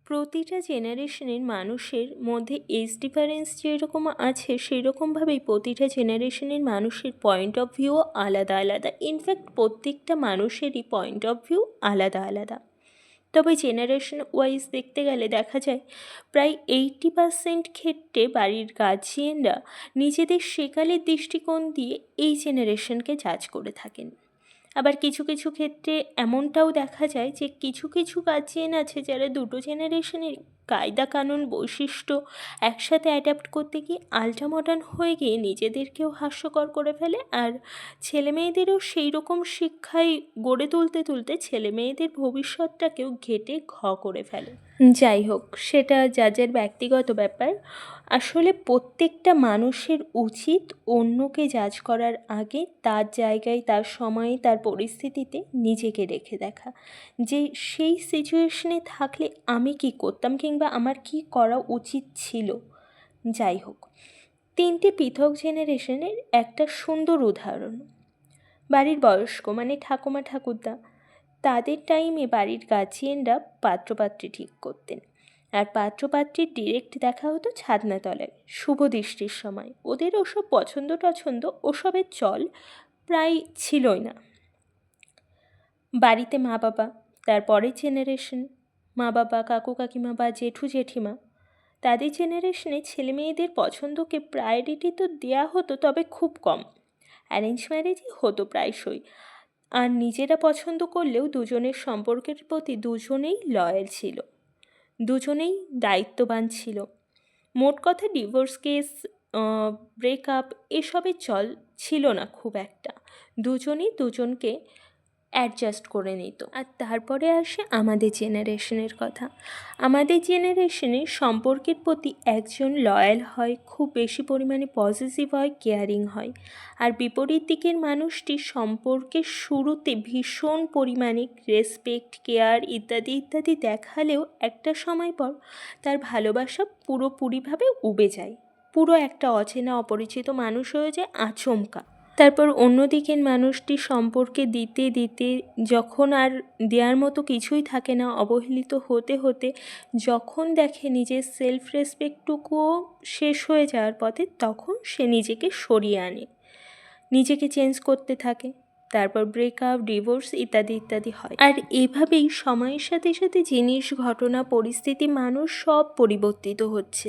প্রতিটা জেনারেশনের মানুষের মধ্যে এজ ডিফারেন্স যেরকম আছে সেই রকমভাবেই প্রতিটা জেনারেশনের মানুষের পয়েন্ট অফ ভিউও আলাদা আলাদা। ইনফ্যাক্ট প্রত্যেকটা মানুষেরই পয়েন্ট অফ ভিউ আলাদা আলাদা। তবে জেনারেশন ওয়াইজ দেখতে গেলে দেখা যায় প্রায় 80% ক্ষেত্রে বাড়ির গার্জিয়ানরা নিজেদের সেকালের দৃষ্টিকোণ দিয়ে এই জেনারেশনকে জাজ করে থাকেন। আবার কিছু কিছু ক্ষেত্রে এমনটাও দেখা যায় যে কিছু কিছু গার্জিয়ান আছে যারা দুটো জেনারেশনের কায়দা কানুন বৈশিষ্ট্য একসাথে অ্যাডাপ্ট করতে গিয়ে আল্ট্রা মডার্ন হয়ে গিয়ে নিজেদেরকেও হাস্যকর করে ফেলে, আর ছেলেমেয়েদেরও সেই রকম শিক্ষায় গড়ে তুলতে তুলতে ছেলেমেয়েদের ভবিষ্যৎটাকেও ঘেটে করে ফেলে। যাই হোক, সেটা যার ব্যক্তিগত ব্যাপার। আসলে প্রত্যেকটা মানুষের উচিত অন্যকে জাজ করার আগে তার জায়গায়, তার সময়ে, তার পরিস্থিতিতে নিজেকে রেখে দেখা যে সেই সিচুয়েশনে থাকলে আমি কী করতাম কিংবা আমার কী করা উচিত ছিল। যাই হোক, 3টে পৃথক জেনারেশনের একটা সুন্দর উদাহরণ। বাড়ির বয়স্ক মানে ঠাকুমা ঠাকুরদা, তাদের টাইমে বাড়ির গার্জিয়ানরা পাত্রপাত্রী ঠিক করতেন, আর পাত্রপাত্রীর ডিরেক্ট দেখা হতো ছাদনাতলায় শুভ দৃষ্টির সময়। ওদের ওসব পছন্দ টছন্দ ওসবের চল প্রায় ছিলই না। বাড়িতে মা বাবা, তারপরের জেনারেশন মা বাবা, কাকু কাকিমা বা জেঠু জেঠিমা, তাদের জেনারেশনে ছেলে মেয়েদের পছন্দকে প্রায়োরিটি তো দেওয়া হতো, তবে খুব কম। অ্যারেঞ্জ ম্যারেজই হতো প্রায়শই, আর নিজেরা পছন্দ করলেও দুজনের সম্পর্কের প্রতি দুজনেই লয়াল ছিল, দুজনেই দায়িত্ববান ছিল। মোট কথা ডিভোর্স কেস, ব্রেকআপ এসবের চল ছিল না খুব একটা, দুজনই দুজনকে অ্যাডজাস্ট করে নিত। আর তারপরে আসে আমাদের জেনারেশনের কথা। আমাদের জেনারেশনে সম্পর্কের প্রতি একজন লয়াল হয়, খুব বেশি পরিমাণে পজিটিভ হয়, কেয়ারিং হয়, আর বিপরীত দিকের মানুষটি সম্পর্কের শুরুতে ভীষণ পরিমাণে রেসপেক্ট, কেয়ার ইত্যাদি ইত্যাদি দেখালেও একটা সময় পর তার ভালোবাসা পুরোপুরিভাবে উবে যায়, পুরো একটা অচেনা অপরিচিত মানুষ হয়ে যায় আচমকা। তারপর অন্যদিকের মানুষটি সম্পর্কে দিতে দিতে যখন আর দেওয়ার মতো কিছুই থাকে না, অবহেলিত হতে হতে যখন দেখে নিজের সেলফ রেসপেক্টটুকুও শেষ হয়ে যাওয়ার পথে, তখন সে নিজেকে সরিয়ে আনে, নিজেকে চেঞ্জ করতে থাকে। তারপর ব্রেকআপ, ডিভোর্স ইত্যাদি ইত্যাদি হয়। আর এভাবেই সময়ের সাথে সাথে জিনিস, ঘটনা, পরিস্থিতি, মানুষ সব পরিবর্তিত হচ্ছে।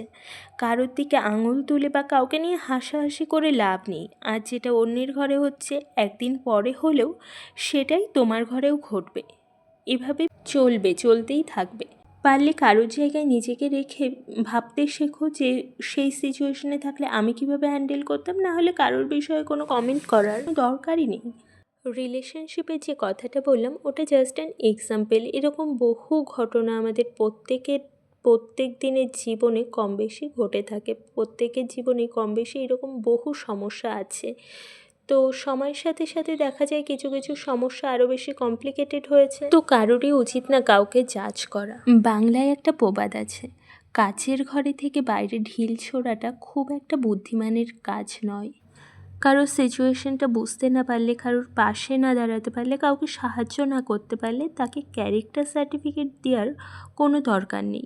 কারোর দিকে আঙুল তুলে বা কাউকে নিয়ে হাসাহাসি করে লাভ নেই। আর যেটা অন্যের ঘরে হচ্ছে একদিন পরে হলেও সেটাই তোমার ঘরেও ঘটবে। এভাবে চলতেই থাকবে। পারলে কারোর জায়গায় নিজেকে রেখে ভাবতে শেখো যে সেই সিচুয়েশনে থাকলে আমি কিভাবে হ্যান্ডেল করতাম, না হলে কারোর বিষয়ে কোনো কমেন্ট করার দরকারই নেই। রিলেশনশিপের যে কথাটা বললাম ওটা জাস্ট অ্যান এক্সাম্পল। এরকম বহু ঘটনা আমাদের প্রত্যেক দিনের জীবনে কম বেশি ঘটে থাকে। প্রত্যেকের জীবনে কম বেশি এরকম বহু সমস্যা আছে। তো সময়ের সাথে সাথে দেখা যায় কিছু কিছু সমস্যা আরও বেশি কমপ্লিকেটেড হয়েছে। তো কারোরই উচিত না কাউকে জাজ করা। বাংলায় একটা প্রবাদ আছে, কাচের ঘরে থেকে বাইরে ঢিল ছোড়াটা খুব একটা বুদ্ধিমানের কাজ নয়। কারোর সিচুয়েশনটা বুঝতে না পারলে, কারোর পাশে না দাঁড়াতে পারলে, কাউকে সাহায্য না করতে পারলে তাকে ক্যারেক্টার সার্টিফিকেট দেওয়ার কোনো দরকার নেই।